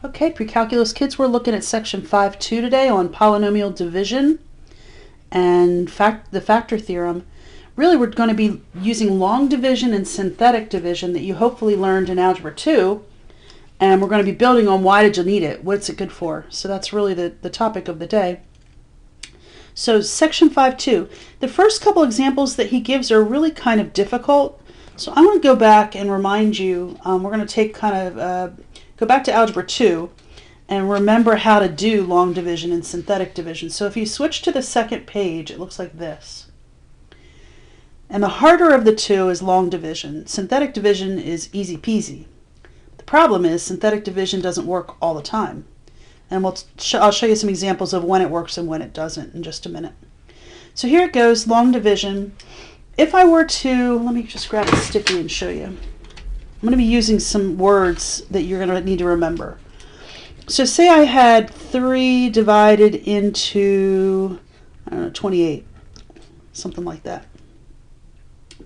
Okay, pre-calculus kids, we're looking at section 5.2 today on polynomial division and the factor theorem. Really, we're going to be using long division and synthetic division that you hopefully learned in Algebra 2, and we're going to be building on why did you need it, what's it good for. So that's really the topic of the day. So section 5.2, the first couple examples that he gives are really kind of difficult. So I'm going to go back and remind you, we're going to take go back to Algebra 2 and remember how to do long division and synthetic division. So if you switch to the second page, it looks like this. And the harder of the two is long division. Synthetic division is easy peasy. The problem is synthetic division doesn't work all the time. And I'll show you some examples of when it works and when it doesn't in just a minute. So here it goes, long division. If I were to, let me just grab a sticky and show you. I'm going to be using some words that you're going to need to remember. So say I had 3 divided into, I don't know, 28, something like that.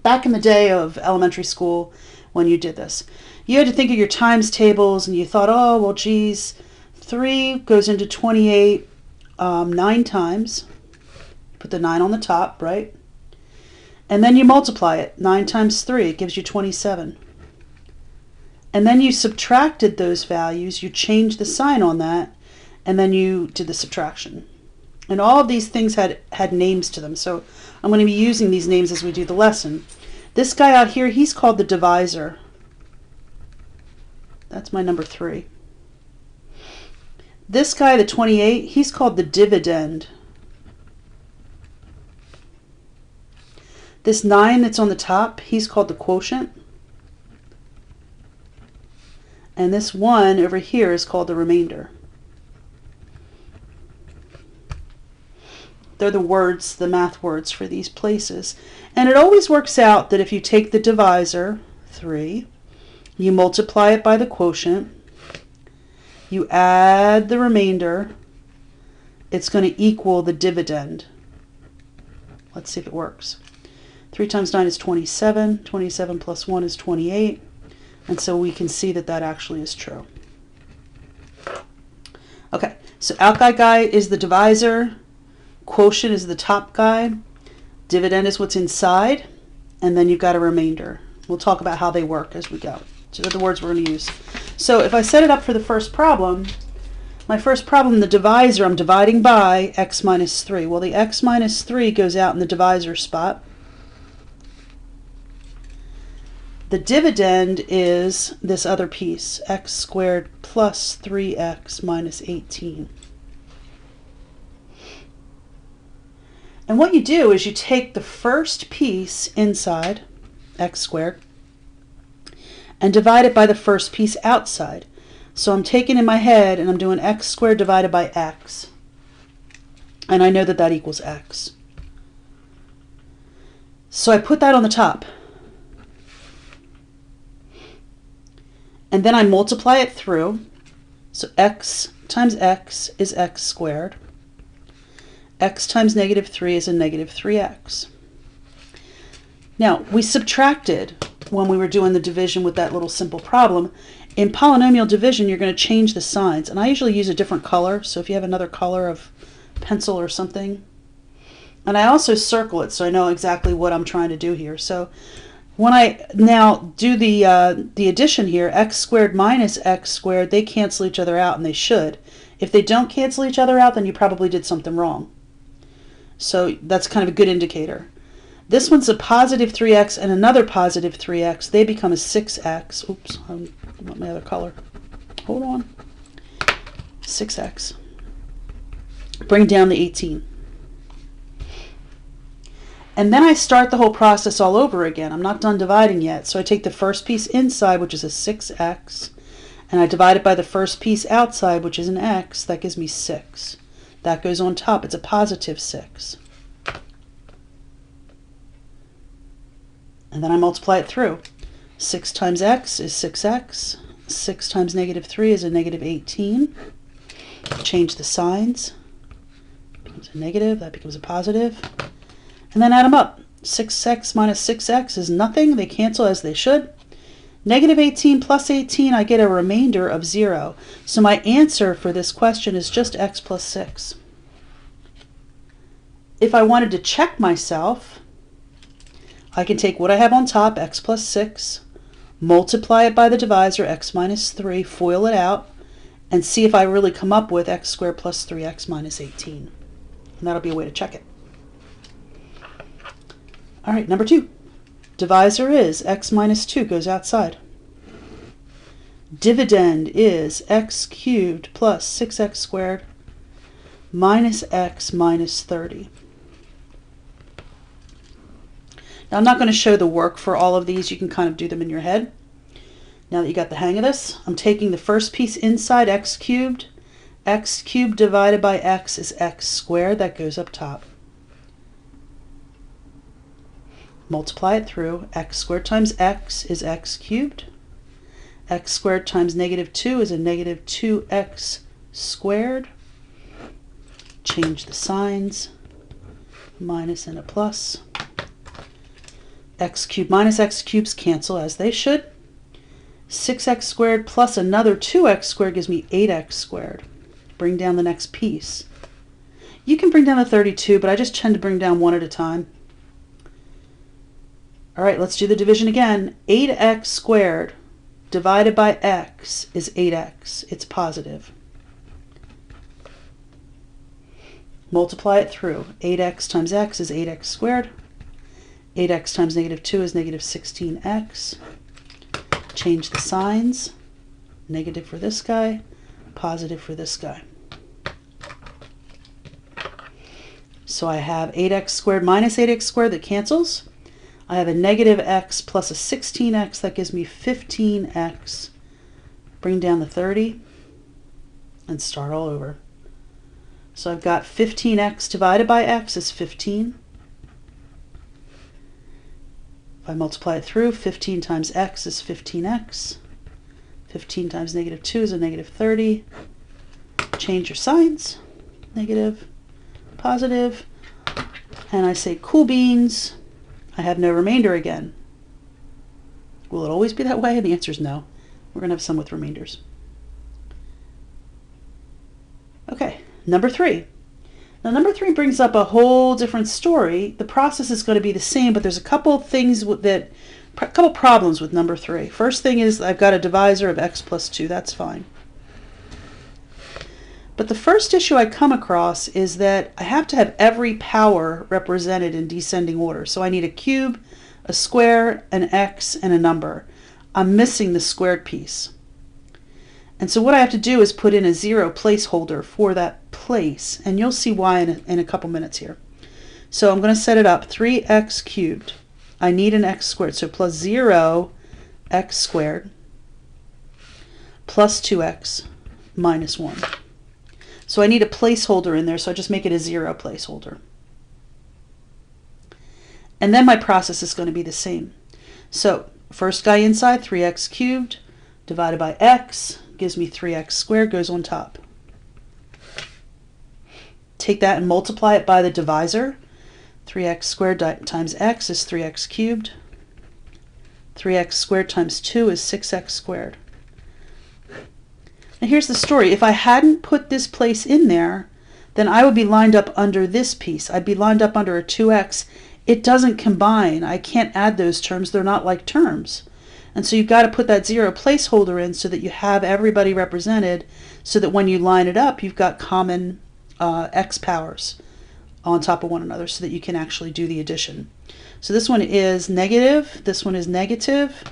Back in the day of elementary school when you did this, you had to think of your times tables and you thought, oh, well, geez, 3 goes into 28 9 times. Put the 9 on the top, right? And then you multiply it. 9 times 3, it gives you 27. And then you subtracted those values, you changed the sign on that, and then you did the subtraction. And all of these things had names to them, so I'm going to be using these names as we do the lesson. This guy out here, he's called the divisor. That's my number 3. This guy, the 28, he's called the dividend. This 9 that's on the top, he's called the quotient. And this 1 over here is called the remainder. They're the words, the math words for these places. And it always works out that if you take the divisor, 3, you multiply it by the quotient, you add the remainder, it's going to equal the dividend. Let's see if it works. 3 times 9 is 27. 27 plus 1 is 28. And so we can see that that actually is true. Okay, so out guy is the divisor, quotient is the top guy, dividend is what's inside, and then you've got a remainder. We'll talk about how they work as we go. So they're the words we're going to use. So if I set it up for the first problem, my first problem, the divisor, I'm dividing by x minus 3. Well, the x minus 3 goes out in the divisor spot. The dividend is this other piece, x squared plus 3x minus 18. And what you do is you take the first piece inside, x squared, and divide it by the first piece outside. So I'm taking in my head and I'm doing x squared divided by x. And I know that that equals x. So I put that on the top. And then I multiply it through. So x times x is x squared. X times negative 3 is a negative 3x. Now, we subtracted when we were doing the division with that little simple problem. In polynomial division, you're going to change the signs. And I usually use a different color. So if you have another color of pencil or something. And I also circle it so I know exactly what I'm trying to do here. So when I now do the addition here, x squared minus x squared, they cancel each other out, and they should. If they don't cancel each other out, then you probably did something wrong. So that's kind of a good indicator. This one's a positive 3x and another positive 3x. They become a 6x. Oops, I want my other color. Hold on. 6x. Bring down the 18. And then I start the whole process all over again. I'm not done dividing yet. So I take the first piece inside, which is a 6x, and I divide it by the first piece outside, which is an x. That gives me 6. That goes on top. It's a positive 6. And then I multiply it through. 6 times x is 6x. 6 times negative 3 is a negative 18. Change the signs. Becomes a negative. That becomes a positive. And then add them up. 6x minus 6x is nothing. They cancel as they should. Negative 18 plus 18, I get a remainder of 0. So my answer for this question is just x plus 6. If I wanted to check myself, I can take what I have on top, x plus 6, multiply it by the divisor, x minus 3, FOIL it out, and see if I really come up with x squared plus 3x minus 18. And that'll be a way to check it. All right, number 2. Divisor is x minus 2 goes outside. Dividend is x cubed plus 6x squared minus x minus 30. Now I'm not going to show the work for all of these. You can kind of do them in your head. Now that you got the hang of this, I'm taking the first piece inside, x cubed. X cubed divided by x is x squared. That goes up top. Multiply it through. X squared times x is x cubed. X squared times negative 2 is a negative 2x squared. Change the signs. Minus and a plus. X cubed minus x cubes cancel as they should. 6x squared plus another 2x squared gives me 8x squared. Bring down the next piece. You can bring down the 32, but I just tend to bring down one at a time. All right, let's do the division again. 8x squared divided by x is 8x. It's positive. Multiply it through. 8x times x is 8x squared. 8x times negative 2 is negative 16x. Change the signs. Negative for this guy, positive for this guy. So I have 8x squared minus 8x squared that cancels. I have a negative x plus a 16x. That gives me 15x. Bring down the 30 and start all over. So I've got 15x divided by x is 15. If I multiply it through, 15 times x is 15x. 15 times negative 2 is a negative 30. Change your signs. Negative, positive. And I say, cool beans. I have no remainder again. Will it always be that way? And the answer is no. We're going to have some with remainders. Okay, number 3. Now number 3 brings up a whole different story. The process is going to be the same, but there's a couple things a couple problems with number 3. First thing is I've got a divisor of x plus 2. That's fine. But the first issue I come across is that I have to have every power represented in descending order. So I need a cube, a square, an x, and a number. I'm missing the squared piece. And so what I have to do is put in a 0 placeholder for that place. And you'll see why in a couple minutes here. So I'm going to set it up 3x cubed. I need an x squared. So plus 0 x squared plus 2x minus 1. So I need a placeholder in there, so I just make it a 0 placeholder. And then my process is going to be the same. So first guy inside, 3x cubed divided by x gives me 3x squared, goes on top. Take that and multiply it by the divisor. 3x squared times x is 3x cubed. 3x squared times 2 is 6x squared. Now here's the story. If I hadn't put this place in there, then I would be lined up under this piece. I'd be lined up under a 2x. It doesn't combine. I can't add those terms. They're not like terms. And so you've got to put that 0 placeholder in so that you have everybody represented, so that when you line it up, you've got common x powers on top of one another so that you can actually do the addition. So this one is negative. This one is negative.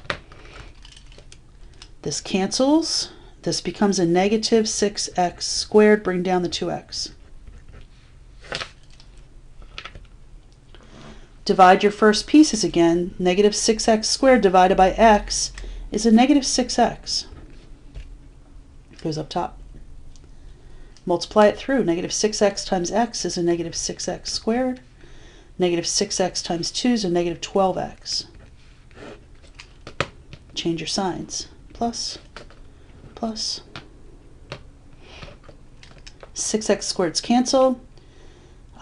This cancels. This becomes a negative 6x squared. Bring down the 2x. Divide your first pieces again. Negative 6x squared divided by x is a negative 6x. It goes up top. Multiply it through. Negative 6x times x is a negative 6x squared. Negative 6x times 2 is a negative 12x. Change your signs. Plus, plus. 6x squareds cancel.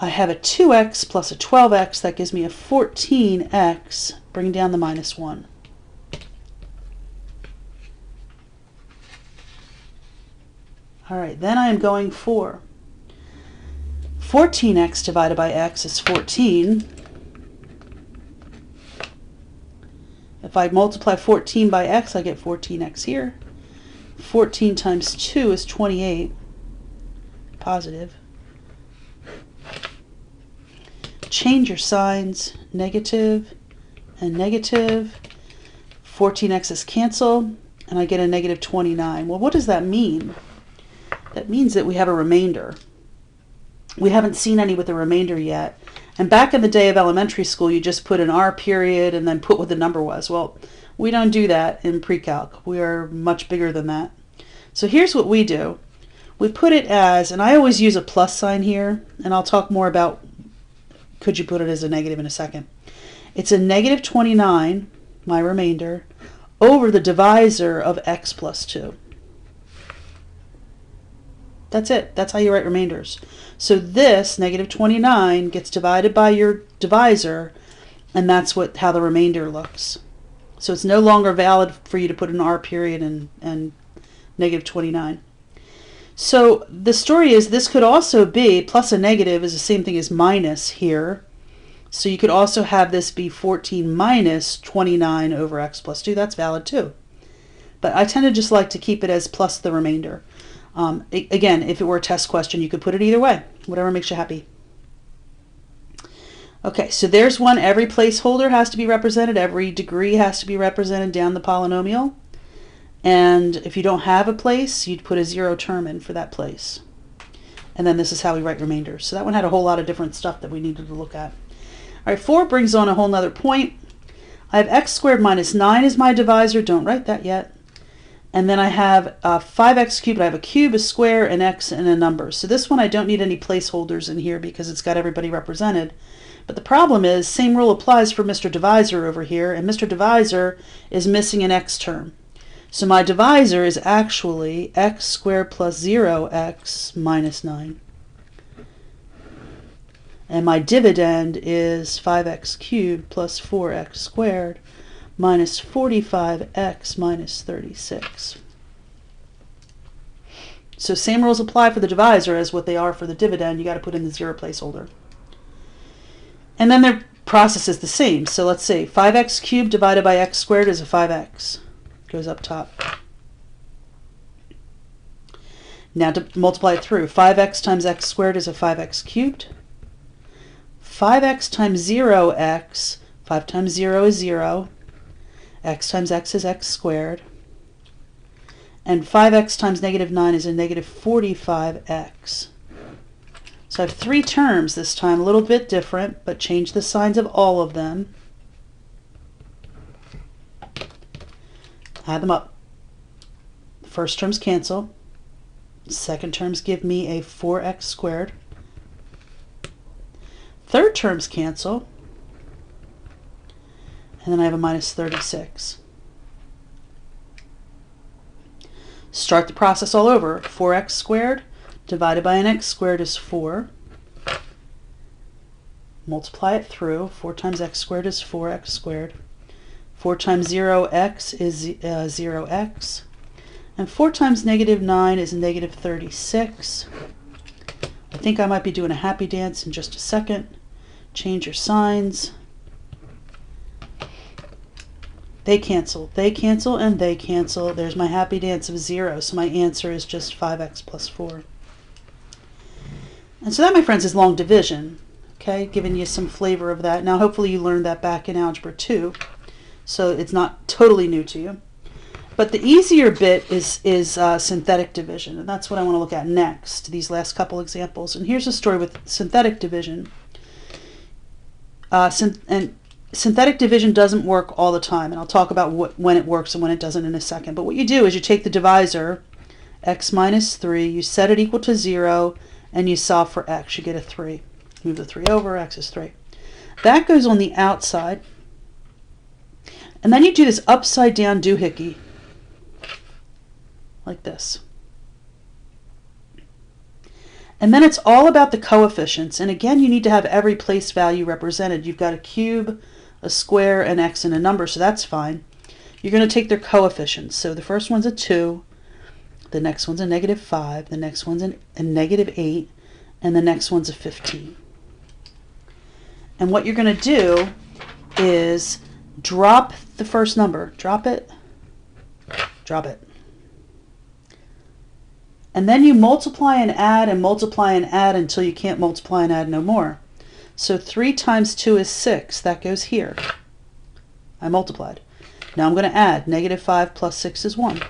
I have a 2x plus a 12x. That gives me a 14x. Bring down the minus 1. All right, then I am going for 14x divided by x is 14. If I multiply 14 by x, I get 14x here. 14 times 2 is 28, positive. Change your signs, negative and negative. 14x's cancel, and I get a negative 29. Well, what does that mean? That means that we have a remainder. We haven't seen any with a remainder yet. And back in the day of elementary school, you just put an R period and then put what the number was. Well, we don't do that in pre-calc. We are much bigger than that. So here's what we do. We put it as, and I always use a plus sign here, and I'll talk more about could you put it as a negative in a second. It's a negative 29, my remainder, over the divisor of x plus 2. That's it. That's how you write remainders. So this, negative 29, gets divided by your divisor, and that's how the remainder looks. So it's no longer valid for you to put an R period and negative 29. So the story is this could also be, plus a negative is the same thing as minus here. So you could also have this be 14 minus 29 over x plus 2. That's valid too. But I tend to just like to keep it as plus the remainder. Again, if it were a test question, you could put it either way, whatever makes you happy. Okay, so there's one. Every placeholder has to be represented. Every degree has to be represented down the polynomial. And if you don't have a place, you'd put a 0 term in for that place. And then this is how we write remainders. So that one had a whole lot of different stuff that we needed to look at. All right, 4 brings on a whole nother point. I have x squared minus 9 as my divisor. Don't write that yet. And then I have 5x cubed. I have a cube, a square, an x, and a number. So this one I don't need any placeholders in here because it's got everybody represented. But the problem is, same rule applies for Mr. Divisor over here, and Mr. Divisor is missing an x term. So my divisor is actually x squared plus 0x minus 9. And my dividend is 5x cubed plus 4x squared minus 45x minus 36. So same rules apply for the divisor as what they are for the dividend. You got to put in the 0 placeholder. And then their process is the same. So let's say 5x cubed divided by x squared is a 5x. Goes up top. Now to multiply it through. 5x times x squared is a 5x cubed. 5x times 0x, 5 times 0 is 0. X times x is x squared. And 5x times negative 9 is a negative 45x. So I have 3 terms this time, a little bit different, but change the signs of all of them. Add them up. First terms cancel. Second terms give me a 4x squared. Third terms cancel. And then I have a minus 36. Start the process all over. 4x squared divided by an x squared is 4. Multiply it through. 4 times x squared is 4x squared. 4 times 0x is 0x. And 4 times negative 9 is negative 36. I think I might be doing a happy dance in just a second. Change your signs. They cancel, and they cancel. There's my happy dance of 0, so my answer is just 5x plus 4. And so that, my friends, is long division. Okay, giving you some flavor of that. Now, hopefully you learned that back in Algebra 2, so it's not totally new to you. But the easier bit is synthetic division, and that's what I want to look at next, these last couple examples. And here's a story with synthetic division. Synthetic division doesn't work all the time, and I'll talk about when it works and when it doesn't in a second. But what you do is you take the divisor, x minus 3, you set it equal to 0, and you solve for x. You get a 3. Move the 3 over, x is 3. That goes on the outside. And then you do this upside down doohickey, like this. And then it's all about the coefficients. And again, you need to have every place value represented. You've got a cube, a square, an x, and a number, so that's fine. You're going to take their coefficients. So the first one's a 2. the next one's a negative 5, the next one's a negative 8, and the next one's a 15. And what you're going to do is drop the first number. Drop it. Drop it. And then you multiply and add until you can't multiply and add no more. So 3 times 2 is 6. That goes here. I multiplied. Now I'm going to add. Negative 5 plus 6 is 1.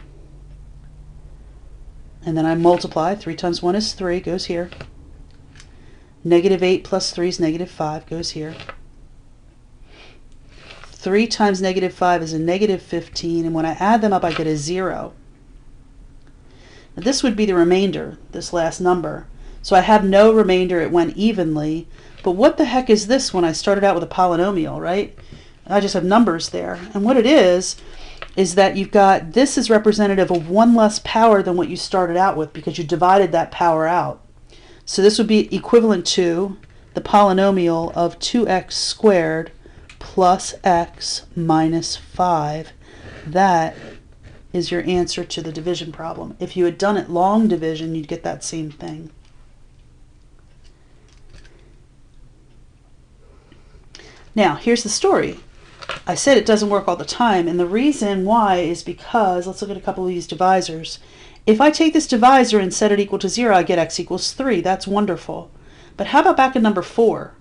And then I multiply. 3 times 1 is 3. Goes here. Negative 8 plus 3 is negative 5. Goes here. 3 times negative 5 is a negative 15. And when I add them up, I get a 0. Now this would be the remainder, this last number. So I have no remainder. It went evenly. But what the heck is this when I started out with a polynomial, right? I just have numbers there. And what it is that you've got, this is representative of one less power than what you started out with because you divided that power out. So this would be equivalent to the polynomial of 2x squared plus x minus 5. That is your answer to the division problem. If you had done it long division, you'd get that same thing. Now, here's the story. I said it doesn't work all the time, and the reason why is because, let's look at a couple of these divisors. If I take this divisor and set it equal to 0, I get x equals 3. That's wonderful. But how about back in number 4?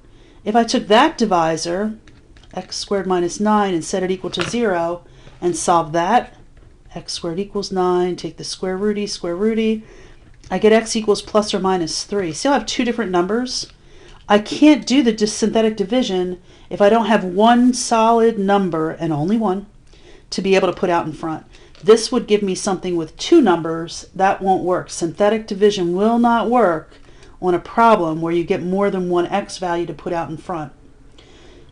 If I took that divisor, x squared minus 9, and set it equal to 0, and solve that, x squared equals 9, take the square rooty, I get x equals plus or minus 3. See how I have two different numbers? I can't do the synthetic division if I don't have one solid number, and only one, to be able to put out in front. This would give me something with two numbers. That won't work. Synthetic division will not work on a problem where you get more than one x value to put out in front.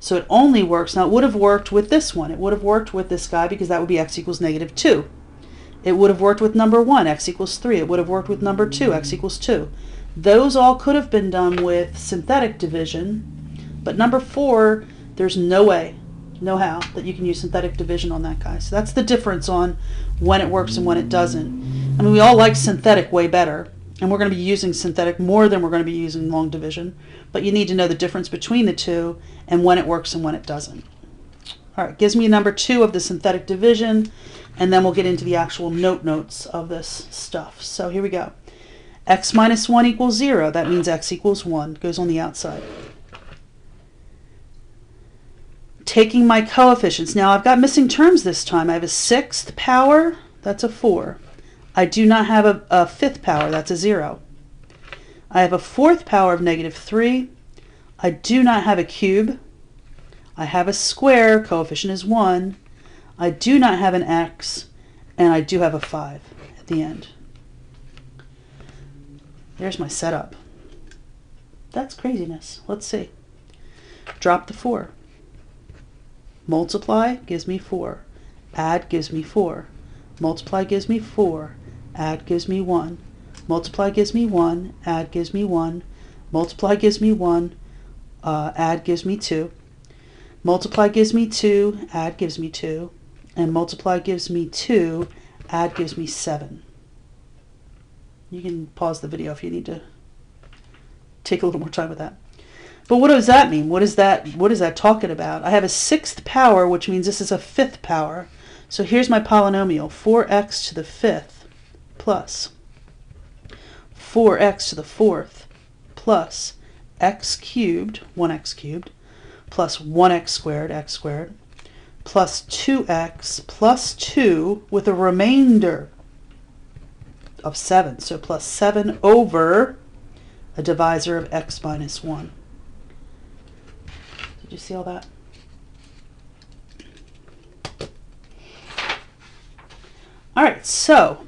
So it only works, now it would have worked with this one. It would have worked with this guy because that would be x equals negative 2. It would have worked with number 1, x equals 3. It would have worked with number 2, x equals 2. Those all could have been done with synthetic division, but number 4, there's no way, no how, that you can use synthetic division on that guy. So that's the difference on when it works and when it doesn't. I mean, we all like synthetic way better, and we're going to be using synthetic more than we're going to be using long division, but you need to know the difference between the two and when it works and when it doesn't. All right, gives me number 2 of the synthetic division, and then we'll get into the actual notes of this stuff. So here we go. X minus 1 equals 0. That means x equals 1. Goes on the outside. Taking my coefficients. Now I've got missing terms this time. I have a 6th power. That's a 4. I do not have a 5th power. That's a 0. I have a 4th power of negative 3. I do not have a cube. I have a square. Coefficient is 1. I do not have an x. And I do have a 5 at the end. There's my setup. That's craziness. Let's see. Drop the 4. Multiply gives me 4. Add gives me 4. Multiply gives me 4. Add gives me 1. Multiply gives me 1. Add gives me 1. Multiply gives me 1. Add gives me 2. Multiply gives me 2. Add gives me 2. And multiply gives me 2. Add gives me 7. You can pause the video if you need to take a little more time with that. But what does that mean? What is that talking about? I have a 6th power, which means this is a 5th power. So here's my polynomial, 4x to the 5th plus 4x to the 4th plus x cubed, 1x cubed, plus 1x squared, x squared, plus 2x plus 2 with a remainder of 7. So plus 7 over a divisor of x minus 1. Did you see all that? All right, so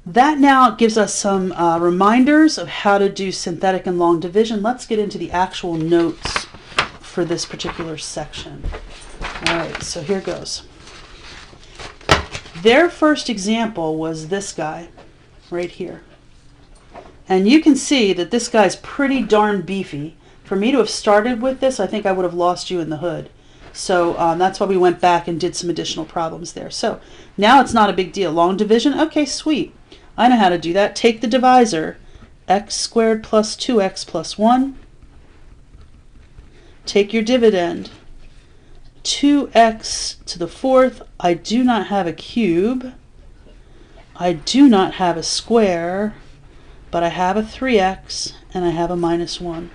that now gives us some reminders of how to do synthetic and long division. Let's get into the actual notes for this particular section. All right, so here goes. Their first example was this guy right here. And you can see that this guy's pretty darn beefy. For me to have started with this, I think I would have lost you in the hood. So that's why we went back and did some additional problems there. So now it's not a big deal. Long division, okay, sweet. I know how to do that. Take the divisor, x squared plus 2x plus 1. Take your dividend, 2x to the fourth. I do not have a cube. I do not have a square, but I have a 3x and I have a minus 1.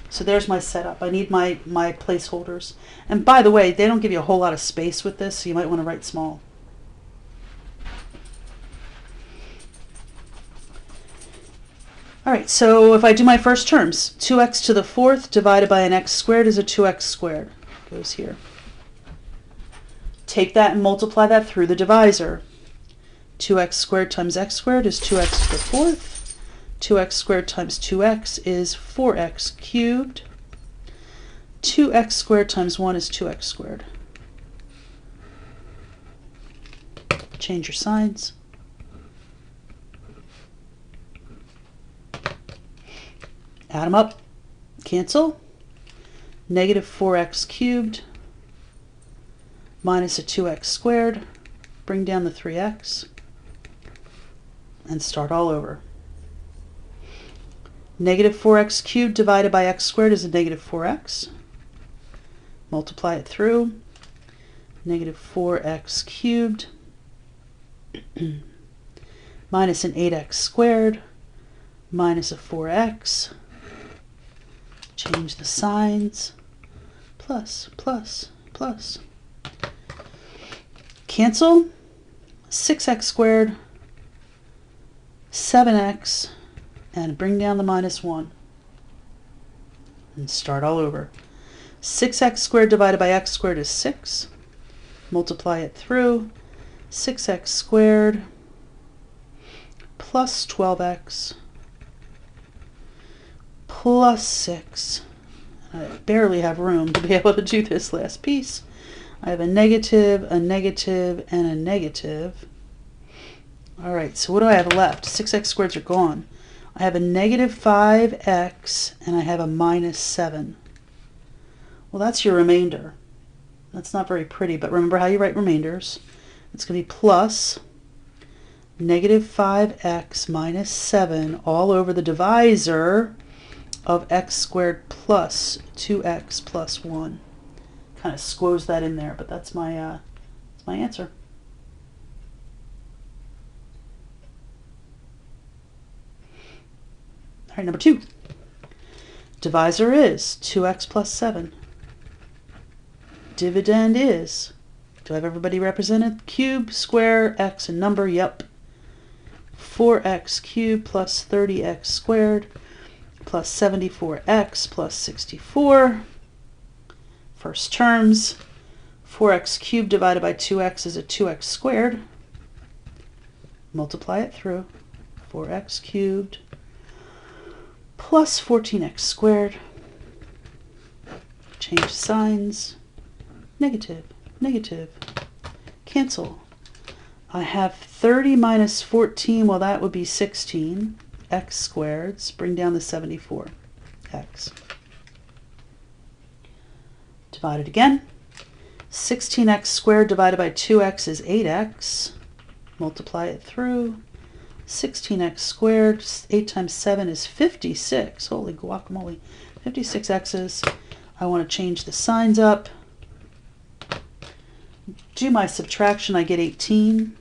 So there's my setup. I need my placeholders. And by the way, they don't give you a whole lot of space with this, so you might want to write small. All right, so if I do my first terms, 2x to the fourth divided by an x squared is a 2x squared. Goes here. Take that and multiply that through the divisor. 2x squared times x squared is 2x to the fourth. 2x squared times 2x is 4x cubed. 2x squared times 1 is 2x squared. Change your signs. Add them up. Cancel. Negative 4x cubed minus a 2x squared. Bring down the 3x and start all over. Negative 4x cubed divided by x squared is a negative 4x. Multiply it through. Negative 4x cubed minus an 8x squared minus a 4x. Change the signs. Plus, plus, plus. Cancel. 6x squared, 7x, and bring down the minus 1. And start all over. 6x squared divided by x squared is 6. Multiply it through. 6x squared plus 12x plus 6. I barely have room to be able to do this last piece. I have a negative, and a negative. All right, so what do I have left? 6x squareds are gone. I have a negative 5x, and I have a minus 7. Well, that's your remainder. That's not very pretty, but remember how you write remainders. It's going to be plus negative 5x minus 7 all over the divisor of x squared plus 2x plus 1. Kind of squoze that in there, but that's my answer. All right, number 2. Divisor is 2x plus 7. Dividend is, do I have everybody represented? Cube, square, x, and number, yep. 4x cubed plus 30x squared plus 74x plus 64. First terms, 4x cubed divided by 2x is a 2x squared. Multiply it through. 4x cubed plus 14x squared. Change signs. Negative, negative. Cancel. I have 30 minus 14, well that would be 16. X squareds, bring down the 74. X. Divide it again. 16x squared divided by 2x is 8x. Multiply it through. 16x squared, 8 times 7 is 56. Holy guacamole. 56 x's. I want to change the signs up. Do my subtraction, I get 18.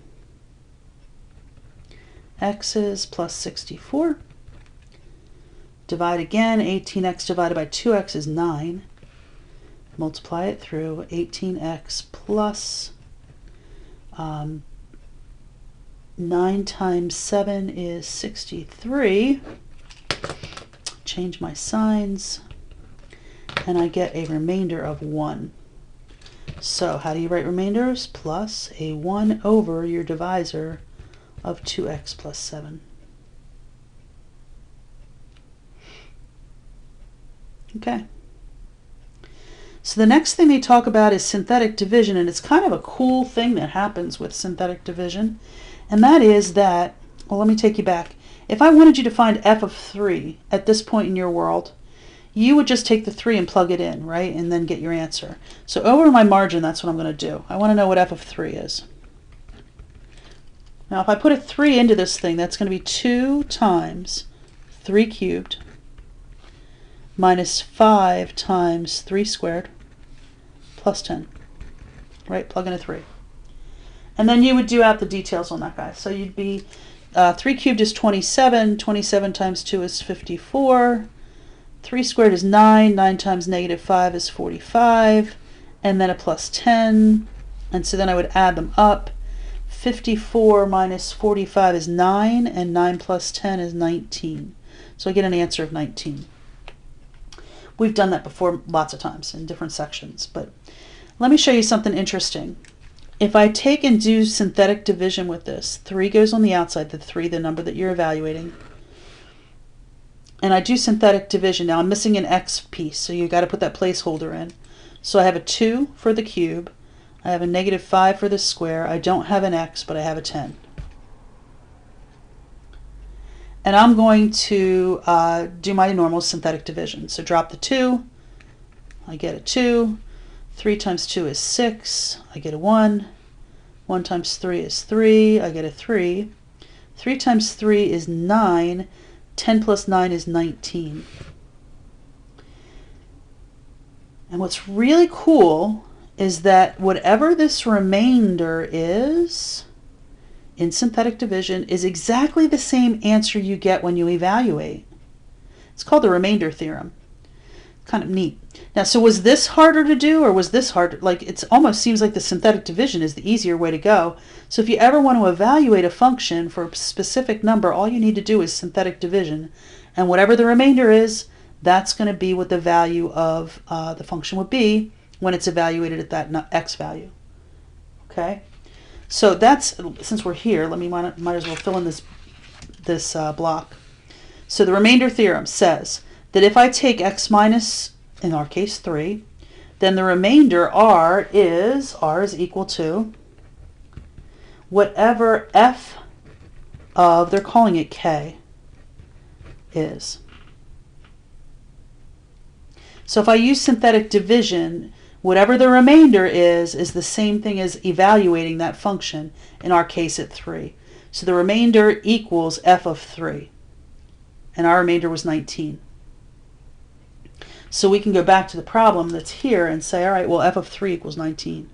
X's plus 64. Divide again. 18x divided by 2x is 9. Multiply it through. 18x plus 9 times 7 is 63. Change my signs. And I get a remainder of 1. So how do you write remainders? Plus a 1 over your divisor of 2x plus 7. Okay. So the next thing they talk about is synthetic division, and it's kind of a cool thing that happens with synthetic division, and that is that, well, let me take you back. If I wanted you to find f of 3 at this point in your world, you would just take the 3 and plug it in, right, and then get your answer. So over my margin, that's what I'm going to do. I want to know what f of 3 is. Now if I put a 3 into this thing, that's going to be 2 times 3 cubed minus 5 times 3 squared plus 10. Right? Plug in a 3. And then you would do out the details on that guy. So you'd be 3 cubed is 27. 27 times 2 is 54. 3 squared is 9. 9 times negative 5 is 45. And then a plus 10. And so then I would add them up. 54 minus 45 is 9. And 9 plus 10 is 19. So I get an answer of 19. We've done that before lots of times in different sections. But let me show you something interesting. If I take and do synthetic division with this, 3 goes on the outside, the 3, the number that you're evaluating. And I do synthetic division. Now I'm missing an x piece, so you've got to put that placeholder in. So I have a 2 for the cube. I have a negative 5 for the square. I don't have an x, but I have a 10. And I'm going to do my normal synthetic division. So drop the 2. I get a 2. 3 times 2 is 6. I get a 1. 1 times 3 is 3. I get a 3. 3 times 3 is 9. 10 plus 9 is 19. And what's really cool is that whatever this remainder is in synthetic division is exactly the same answer you get when you evaluate. It's called the remainder theorem. Kind of neat. Now, so was this harder to do or was this harder? Like, it almost seems like the synthetic division is the easier way to go. So if you ever want to evaluate a function for a specific number, all you need to do is synthetic division. And whatever the remainder is, that's going to be what the value of the function would be when it's evaluated at that x value. Okay? So that's, since we're here, might as well fill in this block. So the remainder theorem says that if I take x minus, in our case 3, then the remainder r is equal to whatever f of, they're calling it k, is. So if I use synthetic division, whatever the remainder is the same thing as evaluating that function, in our case at 3. So the remainder equals f of 3. And our remainder was 19. So we can go back to the problem that's here and say, all right, well, f of 3 equals 19.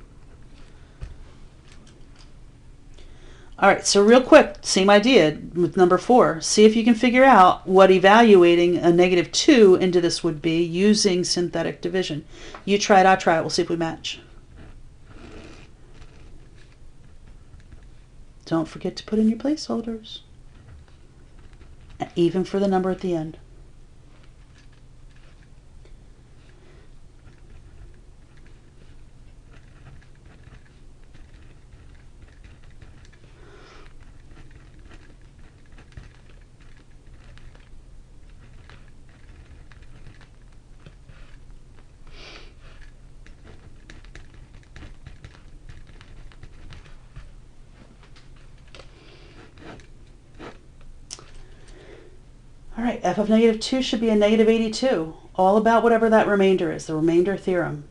All right, so real quick, same idea with number 4. See if you can figure out what evaluating a negative 2 into this would be using synthetic division. You try it, I try it. We'll see if we match. Don't forget to put in your placeholders, even for the number at the end. All right, f of negative 2 should be a negative 82. All about whatever that remainder is, the remainder theorem.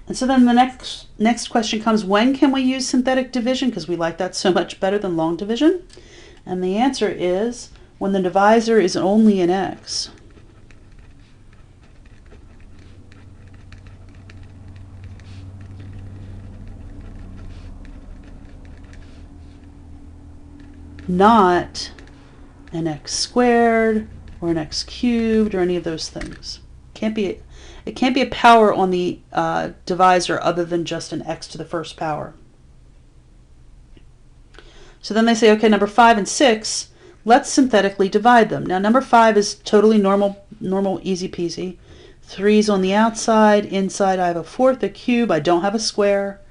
And so then the next question comes, when can we use synthetic division? Because we like that so much better than long division. And the answer is when the divisor is only an x. Not an x squared or an x cubed or any of those things. It can't be a power on the divisor other than just an x to the first power. So then they say, okay, number 5 and 6, let's synthetically divide them. Now number 5 is totally normal, easy peasy. 3's on the outside. Inside I have a 4th, a cube. I don't have a square.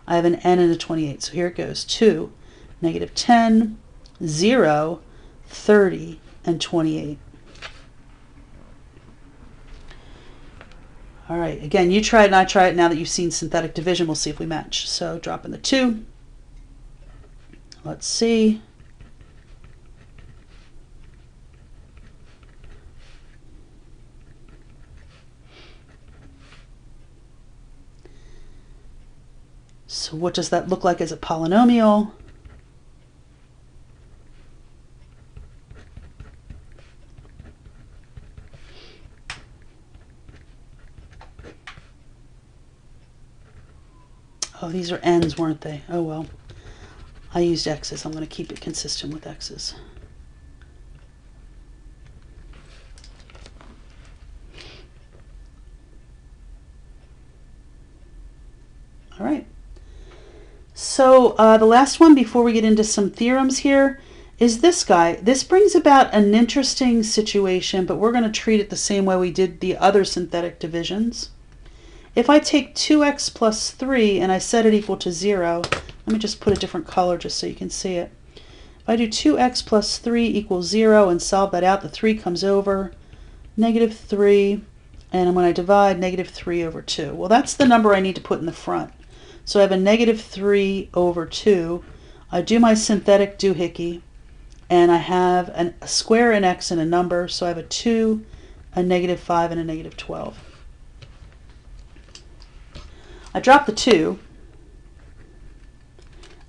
I have an n and a 28. So here it goes. 2, negative 10, 0, 30, and 28. All right, again, you try it and I try it. Now that you've seen synthetic division, we'll see if we match. So drop in the 2. Let's see. So what does that look like as a polynomial. Oh, these are n's, weren't they? Oh well. I used x's. I'm going to keep it consistent with x's. All right. So the last one before we get into some theorems here is this guy. This brings about an interesting situation, but we're going to treat it the same way we did the other synthetic divisions. If I take 2x plus 3 and I set it equal to 0, let me just put a different color just so you can see it. If I do 2x plus 3 equals 0 and solve that out, the 3 comes over, negative 3, and when I divide, negative 3 over 2. Well, that's the number I need to put in the front. So I have a negative 3 over 2. I do my synthetic doohickey, and I have a square, an x, and a number. So I have a 2, a negative 5, and a negative 12. I drop the 2,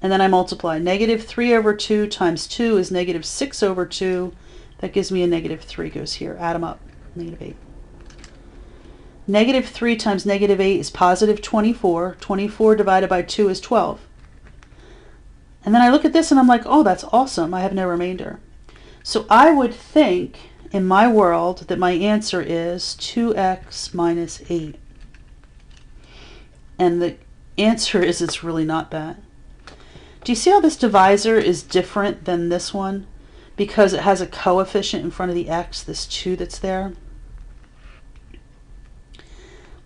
and then I multiply. Negative 3 over 2 times 2 is negative 6 over 2. That gives me a negative 3 goes here. Add them up. Negative 8. Negative 3 times negative 8 is positive 24. 24 divided by 2 is 12. And then I look at this and I'm like, oh, that's awesome. I have no remainder. So I would think in my world that my answer is 2x minus 8. And the answer is it's really not that. Do you see how this divisor is different than this one? Because it has a coefficient in front of the x, this 2 that's there.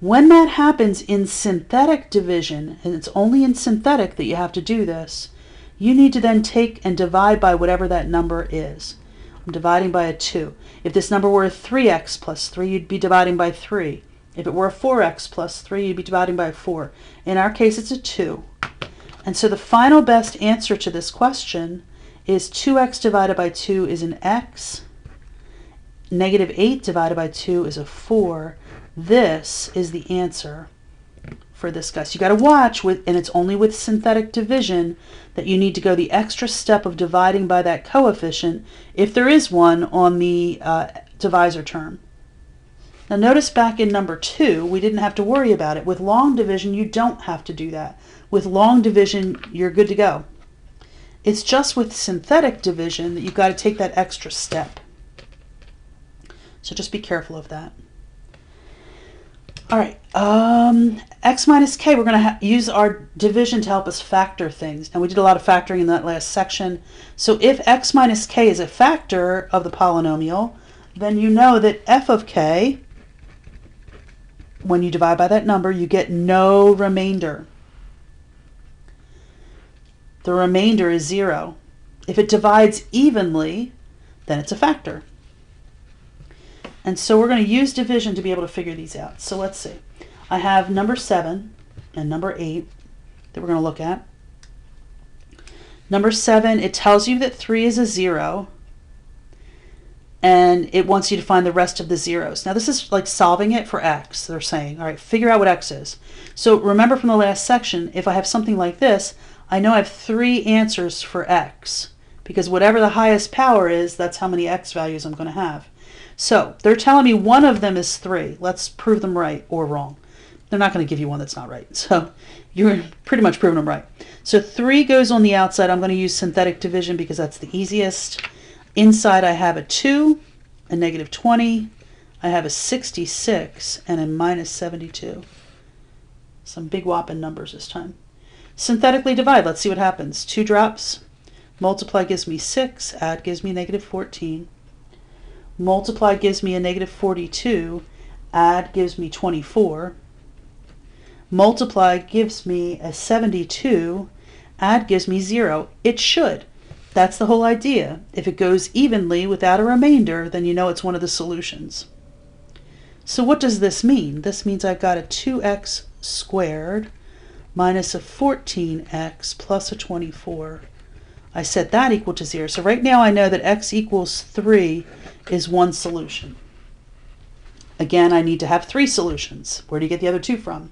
When that happens in synthetic division, and it's only in synthetic that you have to do this, you need to then take and divide by whatever that number is. I'm dividing by a 2. If this number were a 3x plus 3, you'd be dividing by 3. If it were a 4x plus 3, you'd be dividing by 4. In our case, it's a 2. And so the final best answer to this question is 2x divided by 2 is an x. Negative 8 divided by 2 is a 4. This is the answer for this guy. So you got to watch, and it's only with synthetic division that you need to go the extra step of dividing by that coefficient, if there is one, on the divisor term. Now notice back in number 2, we didn't have to worry about it. With long division, you don't have to do that. With long division, you're good to go. It's just with synthetic division that you've got to take that extra step. So just be careful of that. All right, x minus k, we're going to use our division to help us factor things. And we did a lot of factoring in that last section. So if x minus k is a factor of the polynomial, then you know that f of k, when you divide by that number, you get no remainder. The remainder is 0. If it divides evenly, then it's a factor. And so we're going to use division to be able to figure these out. So let's see. I have number 7 and number 8 that we're going to look at. Number 7, it tells you that 3 is a 0, and it wants you to find the rest of the zeros. Now this is like solving it for x. They're saying, all right, figure out what x is. So remember from the last section, if I have something like this, I know I have 3 answers for x, because whatever the highest power is, that's how many x values I'm going to have. So they're telling me one of them is 3. Let's prove them right or wrong. They're not going to give you one that's not right. So you're pretty much proving them right. So 3 goes on the outside. I'm going to use synthetic division because that's the easiest. Inside I have a 2, a negative 20. I have a 66 and a minus 72. Some big whopping numbers this time. Synthetically divide. Let's see what happens. 2 drops. Multiply gives me 6. Add gives me negative 14. Multiply gives me a negative 42. Add gives me 24. Multiply gives me a 72. Add gives me 0. It should. That's the whole idea. If it goes evenly without a remainder, then you know it's one of the solutions. So what does this mean? This means I've got a 2x squared minus a 14x plus a 24. I set that equal to 0. So right now I know that x equals 3 is one solution. Again, I need to have 3 solutions. Where do you get the other 2 from?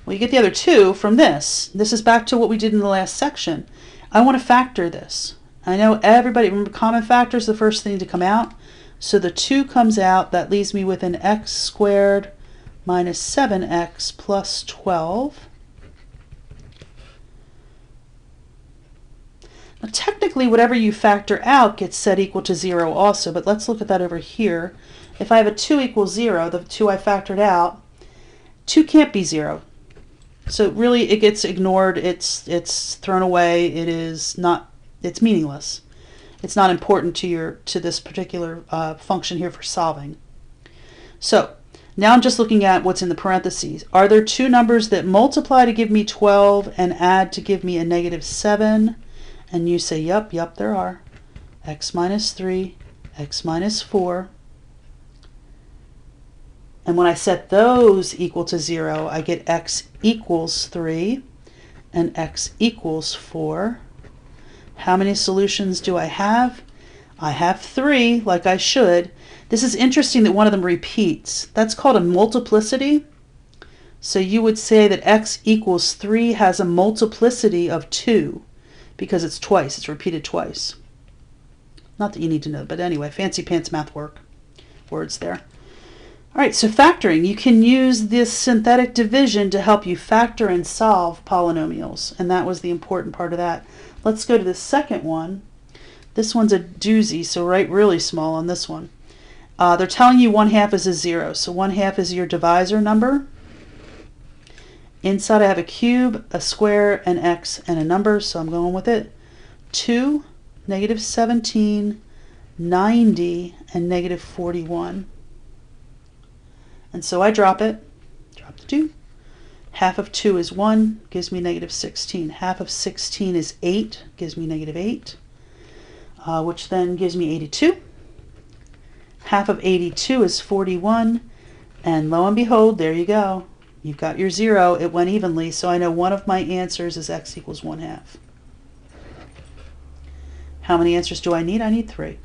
Well, you get the other 2 from this. This is back to what we did in the last section. I want to factor this. I know everybody, remember common factor is the first thing to come out. So the 2 comes out. That leaves me with an x squared minus 7x plus 12. Now technically whatever you factor out gets set equal to 0 also, but let's look at that over here. If I have a 2 equals 0, the 2 I factored out, 2 can't be 0. So really it gets ignored, it's thrown away, it's meaningless. It's not important to this particular function here for solving. So now I'm just looking at what's in the parentheses. Are there 2 numbers that multiply to give me 12 and add to give me a negative 7? And you say, yep, there are. X minus 3, x minus 4. And when I set those equal to 0, I get x equals 3 and x equals 4. How many solutions do I have? I have 3, like I should. This is interesting that one of them repeats. That's called a multiplicity. So you would say that x equals 3 has a multiplicity of 2 because it's twice, it's repeated twice. Not that you need to know, but anyway, fancy pants math words there. All right, so factoring. You can use this synthetic division to help you factor and solve polynomials, and that was the important part of that. Let's go to the second one. This one's a doozy, so write really small on this one. They're telling you 1/2 is a 0, so 1/2 is your divisor number. Inside I have a cube, a square, an x, and a number, so I'm going with it. 2, negative 17, 90, and negative 41. And so I drop it, drop the 2. Half of 2 is 1, gives me negative 16. Half of 16 is 8, gives me negative 8, which then gives me 82. Half of 82 is 41, and lo and behold, there you go. You've got your 0. It went evenly, so I know one of my answers is x equals 1/2. How many answers do I need? I need 3.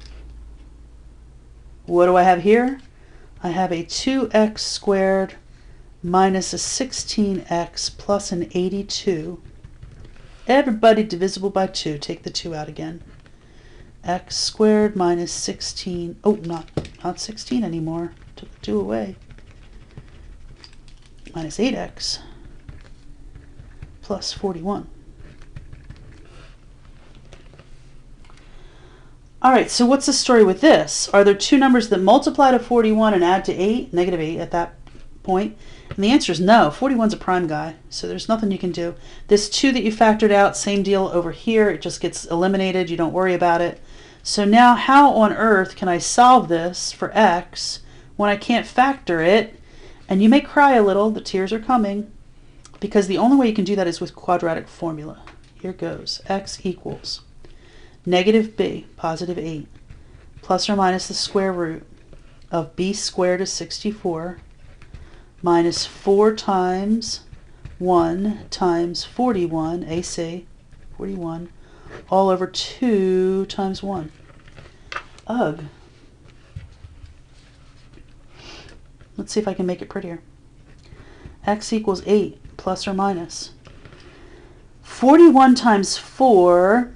What do I have here? I have a 2x squared minus a 16x plus an 82. Everybody divisible by 2. Take the 2 out again. X squared minus 16. Oh, not 16 anymore. Took the 2 away. Minus 8x plus 41. All right, so what's the story with this? Are there 2 numbers that multiply to 41 and add to 8, negative 8 at that point? And the answer is no. 41's a prime guy, so there's nothing you can do. This 2 that you factored out, same deal over here. It just gets eliminated. You don't worry about it. So now how on earth can I solve this for x when I can't factor it? And you may cry a little. The tears are coming. Because the only way you can do that is with quadratic formula. Here goes. X equals negative b, positive 8, plus or minus the square root of b squared is 64, minus 4 times 1 times 41, AC, 41, all over 2 times 1. Ugh. Let's see if I can make it prettier. X equals 8, plus or minus. 41 times 4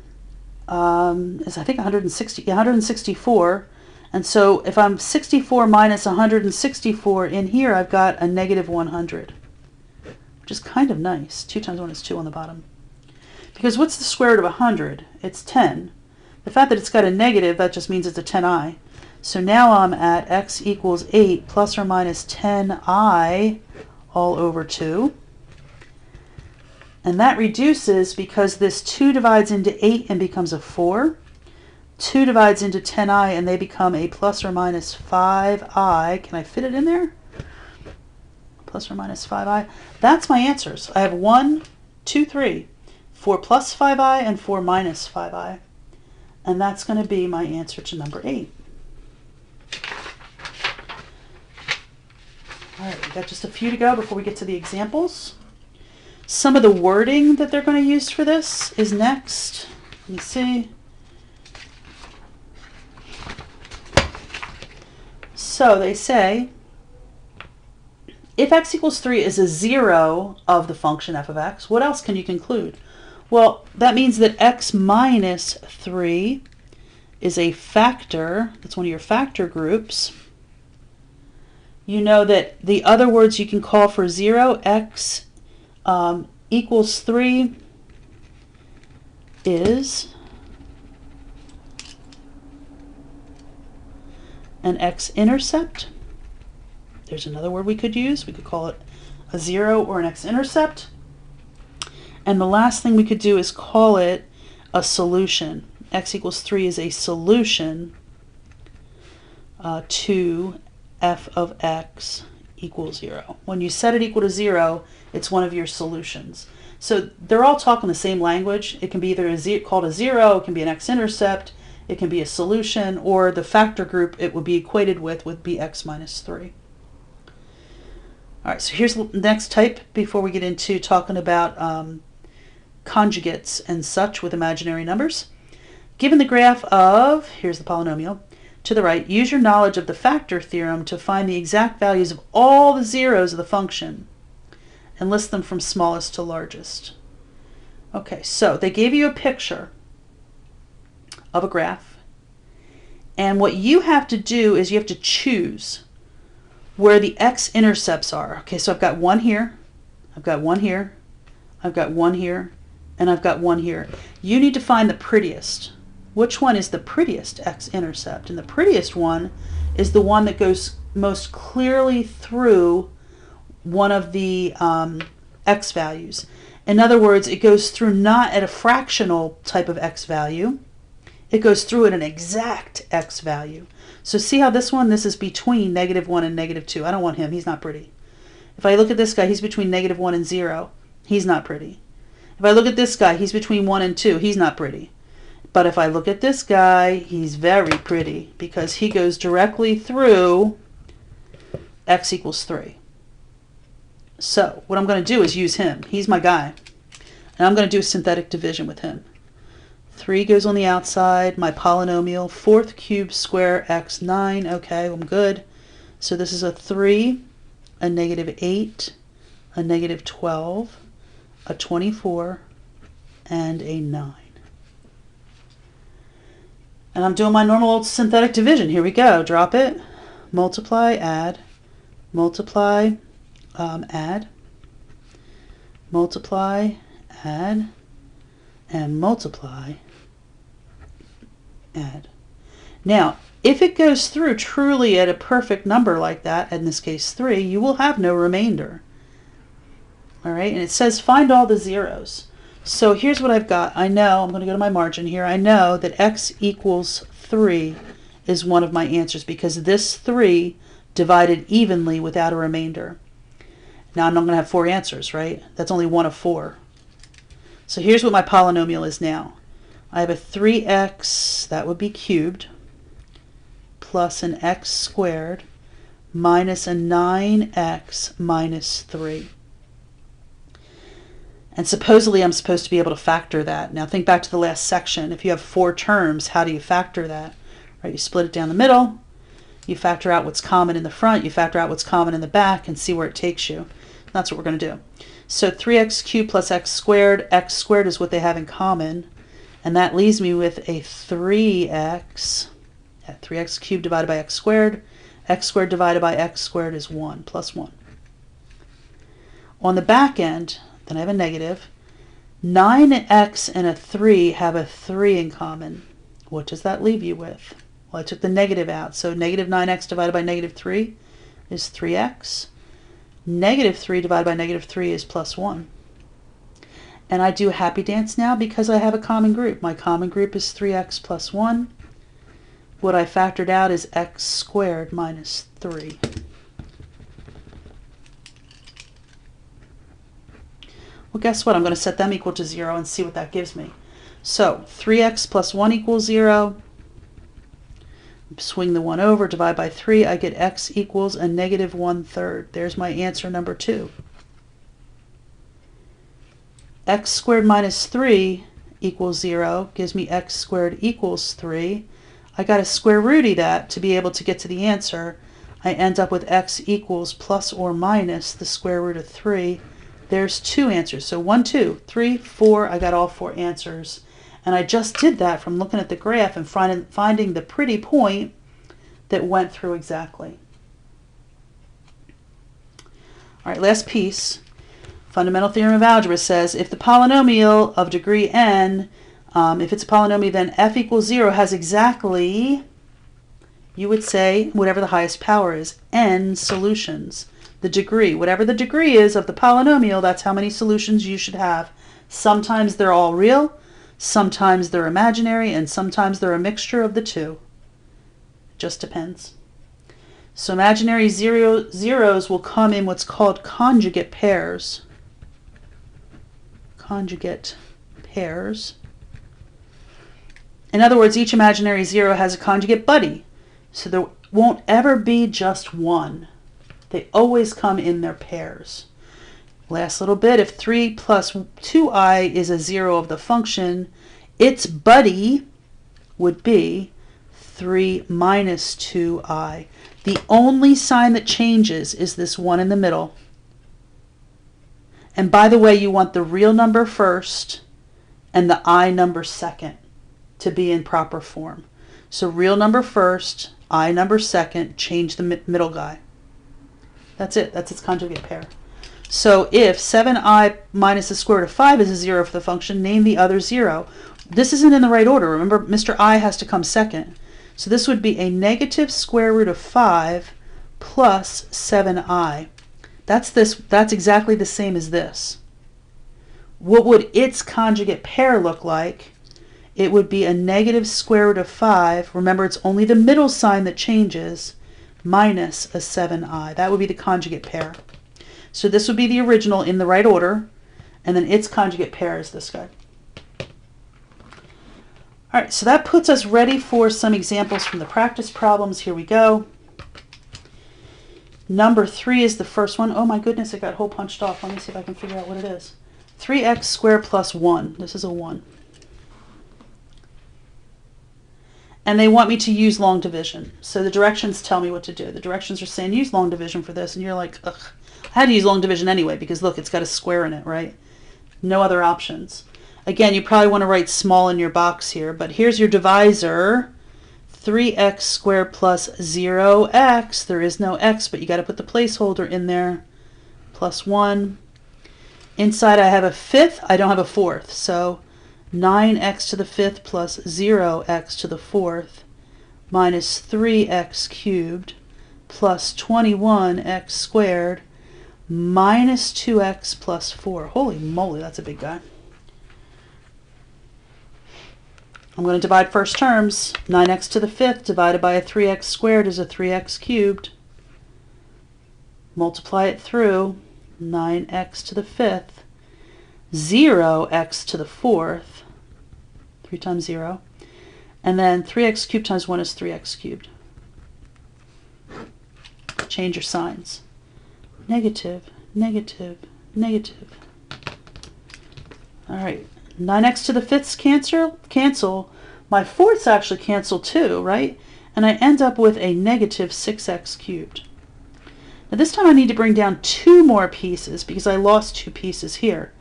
is I think 164. And so if I'm 64 minus 164 in here, I've got a negative 100, which is kind of nice. 2 times 1 is 2 on the bottom. Because what's the square root of 100? It's 10. The fact that it's got a negative, that just means it's a 10i. So now I'm at x equals 8 plus or minus 10i all over 2. And that reduces because this 2 divides into 8 and becomes a 4. 2 divides into 10i and they become a plus or minus 5i. Can I fit it in there? Plus or minus 5i. That's my answers. I have 1, 2, 3. 4 plus 5i and 4 minus 5i. And that's going to be my answer to number 8. All right, we've got just a few to go before we get to the examples. Some of the wording that they're going to use for this is next. Let me see. So they say, if x equals 3 is a 0 of the function f of x, what else can you conclude? Well, that means that x minus 3 is a factor. That's one of your factor groups. You know that the other words you can call for 0, x equals 3 is an x-intercept. There's another word we could use. We could call it a 0 or an x-intercept. And the last thing we could do is call it a solution. X equals 3 is a solution to f of x equals 0. When you set it equal to 0, it's one of your solutions. So they're all talking the same language. It can be either called a 0, it can be an x-intercept, it can be a solution, or the factor group it would be equated with would be x minus 3. All right, so here's the next type before we get into talking about conjugates and such with imaginary numbers. Given the graph of, here's the polynomial, to the right, use your knowledge of the factor theorem to find the exact values of all the zeros of the function and list them from smallest to largest. Okay, so they gave you a picture of a graph, and what you have to do is you have to choose where the x-intercepts are. Okay, so I've got one here, I've got one here, I've got one here, and I've got one here. You need to find the prettiest. Which one is the prettiest x-intercept? And the prettiest one is the one that goes most clearly through one of the x values. In other words, it goes through not at a fractional type of x value. It goes through at an exact x value. So see how this one, this is between -1 and -2. I don't want him. He's not pretty. If I look at this guy, he's between -1 and 0. He's not pretty. If I look at this guy, he's between 1 and 2. He's not pretty. But if I look at this guy, he's very pretty because he goes directly through x equals 3. So what I'm going to do is use him. He's my guy. And I'm going to do a synthetic division with him. 3 goes on the outside. My polynomial, 4th cubed square x 9. Okay, I'm good. So this is a 3, a -8, a -12, a 24, and a 9. And I'm doing my normal old synthetic division. Here we go. Drop it. Multiply, add. Multiply, add. Multiply, add. And multiply, add. Now, if it goes through truly at a perfect number like that, in this case 3, you will have no remainder. All right, and it says find all the zeros. So here's what I've got. I know, I'm going to go to my margin here. I know that x equals 3 is one of my answers because this 3 divided evenly without a remainder. Now I'm not going to have 4 answers, right? That's only one of 4. So here's what my polynomial is now. I have a 3x, that would be cubed, plus an x squared minus a 9x minus 3. And supposedly I'm supposed to be able to factor that. Now think back to the last section. If you have 4 terms, how do you factor that? Right, you split it down the middle, you factor out what's common in the front, you factor out what's common in the back, and see where it takes you. That's what we're going to do. So 3x cubed plus x squared is what they have in common, and that leaves me with a 3x. 3x cubed divided by x squared divided by x squared is 1, plus 1. On the back end, then I have a negative. 9x and a 3 have a 3 in common. What does that leave you with? Well, I took the negative out, so negative 9x divided by negative 3 is 3x. Negative 3 divided by negative 3 is plus 1. And I do a happy dance now because I have a common group. My common group is 3x plus 1. What I factored out is x squared minus 3. Well, guess what? I'm going to set them equal to 0 and see what that gives me. So 3x plus 1 equals 0. Swing the 1 over, divide by 3. I get x equals a negative 1/3. There's my answer number 2. X squared minus 3 equals 0. Gives me x squared equals 3. I got to square root that to be able to get to the answer. I end up with x equals plus or minus the square root of 3. There's 2 answers. So 1, 2, 3, 4. I got all 4 answers. And I just did that from looking at the graph and finding the pretty point that went through exactly. All right, last piece. Fundamental theorem of algebra says if the polynomial of degree n, if it's a polynomial, then f equals 0 has exactly, you would say, whatever the highest power is, n solutions. The degree, whatever the degree is of the polynomial, that's how many solutions you should have. Sometimes they're all real, sometimes they're imaginary, and sometimes they're a mixture of the two. Just depends. So imaginary zeros will come in what's called conjugate pairs. Conjugate pairs. In other words, each imaginary zero has a conjugate buddy. So there won't ever be just one. They always come in their pairs. Last little bit, if 3 plus 2i is a zero of the function, its buddy would be 3 minus 2i. The only sign that changes is this one in the middle. And by the way, you want the real number first and the I number second to be in proper form. So real number first, I number second, change the middle guy. That's it. That's its conjugate pair. So if 7i minus the square root of 5 is a zero for the function, name the other zero. This isn't in the right order. Remember, Mr. I has to come second. So this would be a negative square root of 5 plus 7i. That's exactly the same as this. What would its conjugate pair look like? It would be a negative square root of 5. Remember, it's only the middle sign that changes, minus a 7i. That would be the conjugate pair. So this would be the original in the right order, and then its conjugate pair is this guy. All right, so that puts us ready for some examples from the practice problems. Here we go. Number 3 is the first one. Oh my goodness, it got hole punched off. Let me see if I can figure out what it is. 3x squared plus 1. This is a 1. And they want me to use long division. So the directions tell me what to do. The directions are saying use long division for this. And you're like, ugh, I had to use long division anyway because look, it's got a square in it, right? No other options. Again, you probably want to write small in your box here, but here's your divisor. 3x squared plus 0x. There is no x, but you got to put the placeholder in there. Plus 1. Inside I have a fifth. I don't have a fourth. So 9x to the fifth plus 0x to the fourth minus 3x cubed plus 21x squared minus 2x plus 4. Holy moly, that's a big guy. I'm going to divide first terms. 9x to the fifth divided by a 3x squared is a 3x cubed. Multiply it through. 9x to the fifth. 0x to the fourth. 3 times 0. And then 3x cubed times 1 is 3x cubed. Change your signs. Negative, negative, negative. All right. 9x to the fifths cancel. My fourths actually cancel too, right? And I end up with a negative 6x cubed. Now this time I need to bring down 2 more pieces because I lost 2 pieces here.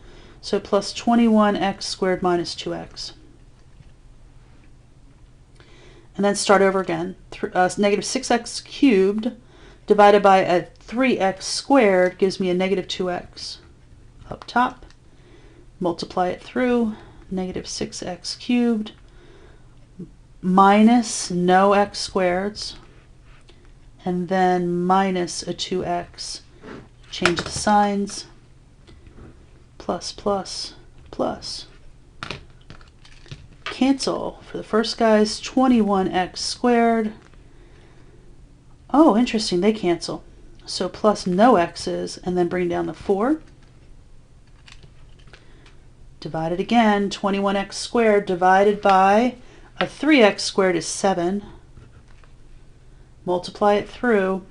So plus 21x squared minus 2x. And then start over again. Negative 6x cubed divided by a 3x squared gives me a negative 2x. Up top. Multiply it through, negative 6x cubed minus no x squareds, and then minus a 2x. Change the signs. Plus, plus, plus. Cancel. For the first guys, 21x squared. Oh, interesting, they cancel. So plus no x's, and then bring down the 4. Divide it again, 21x squared divided by a 3x squared is 7. Multiply it through,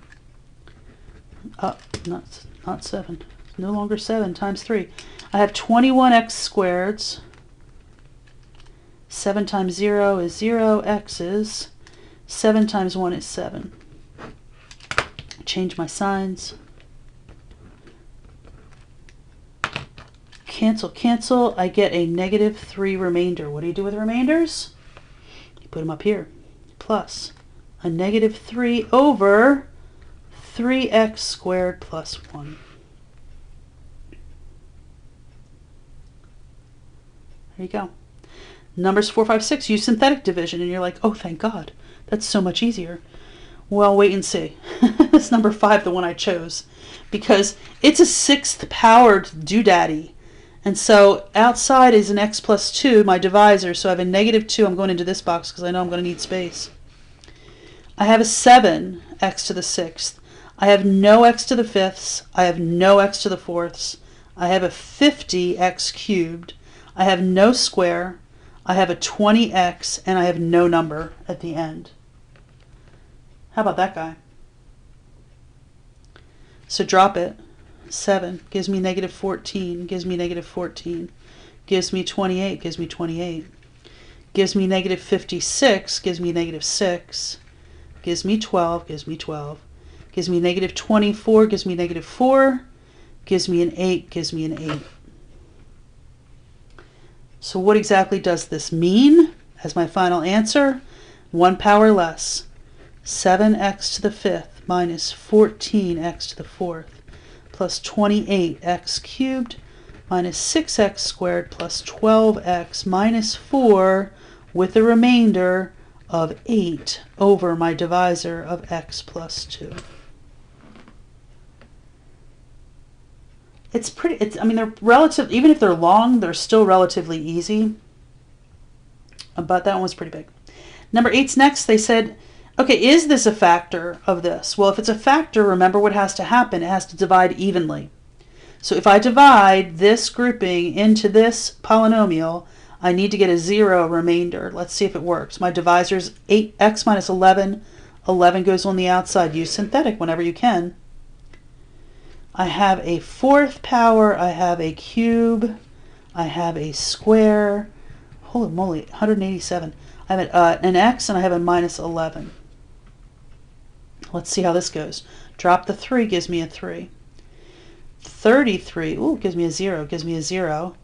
not 7, no longer 7 times 3. I have 21x squareds. 7 times 0 is 0 x's. 7 times 1 is 7. change my signs. Cancel, cancel. I get a -3 remainder. What do you do with remainders? You put them up here. Plus a -3 over 3x squared plus 1. There you go. Numbers 4, 5, 6 use synthetic division, and you're like, oh, thank God. That's so much easier. Well, wait and see. It's number 5, the one I chose, because it's a 6th powered doodaddy. And so outside is an x plus 2, my divisor, so I have a -2. I'm going into this box because I know I'm going to need space. I have a 7, x to the 6th. I have no x to the 5ths. I have no x to the 4ths. I have a 50x cubed. I have no square. I have a 20x, and I have no number at the end. How about that guy? So drop it. 7 gives me -14, gives me -14, gives me 28, gives me 28, gives me -56, gives me -6, gives me 12, gives me 12, gives me -24, gives me -4, gives me an 8, gives me an 8. So what exactly does this mean as my final answer? 1 power less. 7x to the 5th minus 14x to the 4th plus 28x cubed minus 6x squared plus 12x minus 4 with a remainder of 8 over my divisor of x plus 2. I mean, they're relative, even if they're long, they're still relatively easy. But that one was pretty big. Number 8's next. They said, okay, is this a factor of this? Well, if it's a factor, remember what has to happen. It has to divide evenly. So if I divide this grouping into this polynomial, I need to get a 0 remainder. Let's see if it works. My divisor's 8x minus 11. 11 goes on the outside. Use synthetic whenever you can. I have a 4th power. I have a cube. I have a square. Holy moly, 187. I have an x, and I have a minus 11. Let's see how this goes. Drop the 3, gives me a 3. 33, ooh, gives me a 0, gives me a 0.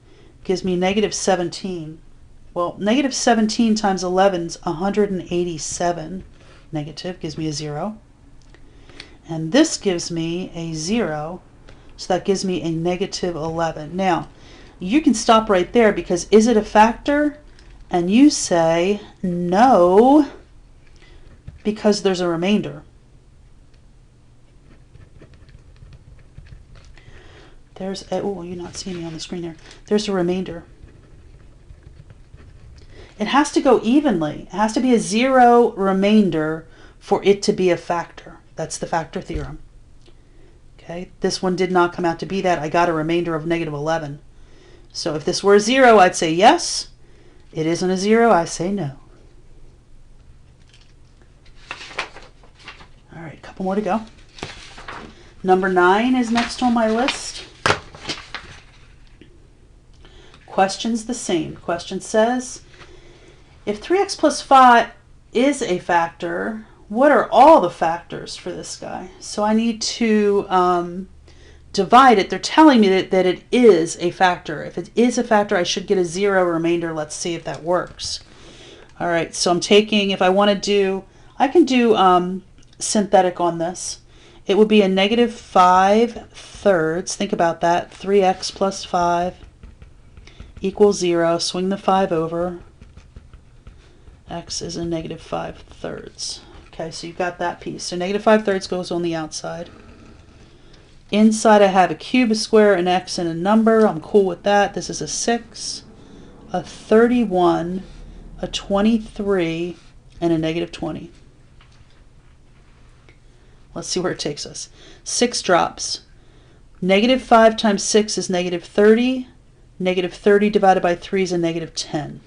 Gives me -17. Well, -17 times 11's 187. Negative, gives me a 0. And this gives me a 0, so that gives me a -11. Now, you can stop right there, because is it a factor? And you say no, because there's a remainder. There's a, oh, you're not seeing me on the screen there. There's a remainder. It has to go evenly. It has to be a 0 remainder for it to be a factor. That's the factor theorem. Okay, this one did not come out to be that. I got a remainder of -11. So if this were a 0, I'd say yes. It isn't a 0, I say no. All right, a couple more to go. Number 9 is next on my list. Question's the same. Question says, if 3x plus 5 is a factor, what are all the factors for this guy? So I need to divide it. They're telling me that it is a factor. If it is a factor, I should get a 0 remainder. Let's see if that works. All right, so I'm taking, if I want to do, I can do synthetic on this. It would be a -5/3. Think about that. 3x plus 5 equals 0. Swing the 5 over. X is a -5/3. Okay, so you've got that piece. So -5/3 goes on the outside. Inside I have a cube, a square, an x, and a number. I'm cool with that. This is a 6, a 31, a 23, and a -20. Let's see where it takes us. 6 drops. -5 times 6 is -30. -30 divided by 3 is a -10.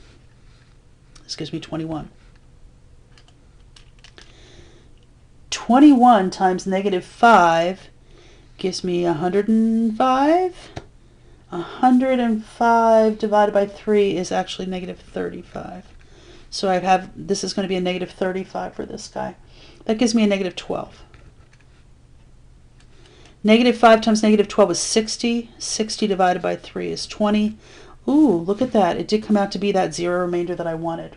This gives me 21. 21 times -5 gives me 105. 105 divided by 3 is actually -35. So I have, this is going to be a -35 for this guy. That gives me a -12. Negative 5 times negative 12 is 60. 60 divided by 3 is 20. Ooh, look at that. It did come out to be that zero remainder that I wanted.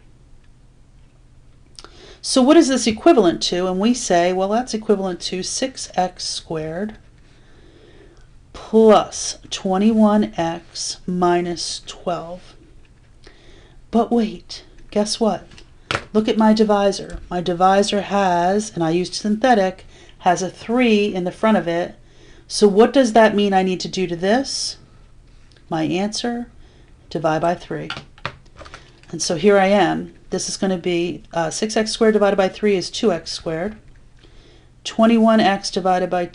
So what is this equivalent to? And we say, well, that's equivalent to 6x squared plus 21x minus 12. But wait, guess what? Look at my divisor. My divisor has, and I used synthetic, has a 3 in the front of it. So what does that mean I need to do to this? My answer, divide by 3. And so here I am. This is going to be 6x squared divided by 3 is 2x squared. 21x divided by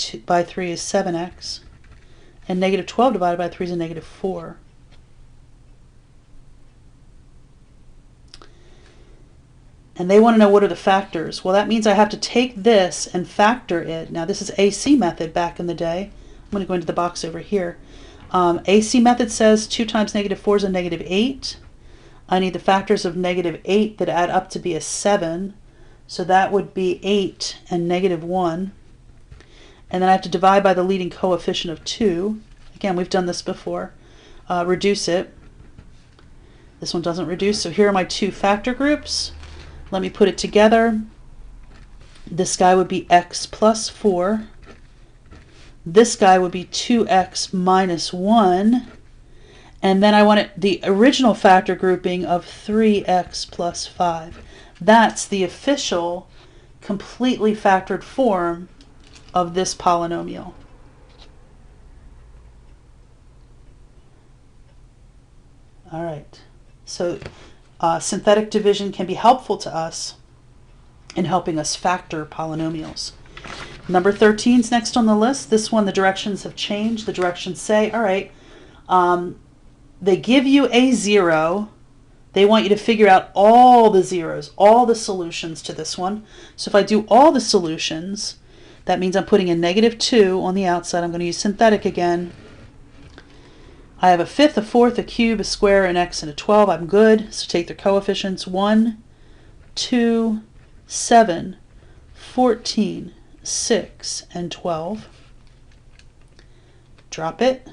3 is 7x. And negative 12 divided by 3 is a negative 4. And they want to know what are the factors. Well, that means I have to take this and factor it. Now, this is AC method back in the day. I'm going to go into the box over here. AC method says 2 times negative 4 is a negative 8. I need the factors of negative 8 that add up to be a 7. So that would be 8 and negative 1. And then I have to divide by the leading coefficient of 2. Again, we've done this before. Reduce it. This one doesn't reduce. So here are my two factor groups. Let me put it together. This guy would be x plus 4. This guy would be 2x minus 1. And then I want it, the original factor grouping of 3x plus 5. That's the official, completely factored form of this polynomial. All right. So synthetic division can be helpful to us in helping us factor polynomials. Number 13 is next on the list. This one, the directions have changed. The directions say, all right, they give you a 0. They want you to figure out all the zeros, all the solutions to this one. So if I do all the solutions, that means I'm putting a negative 2 on the outside. I'm going to use synthetic again. I have a fifth, a fourth, a cube, a square, an x, and a 12. I'm good. So take their coefficients. 1, 2, 7, 14, 6, and 12. Drop it.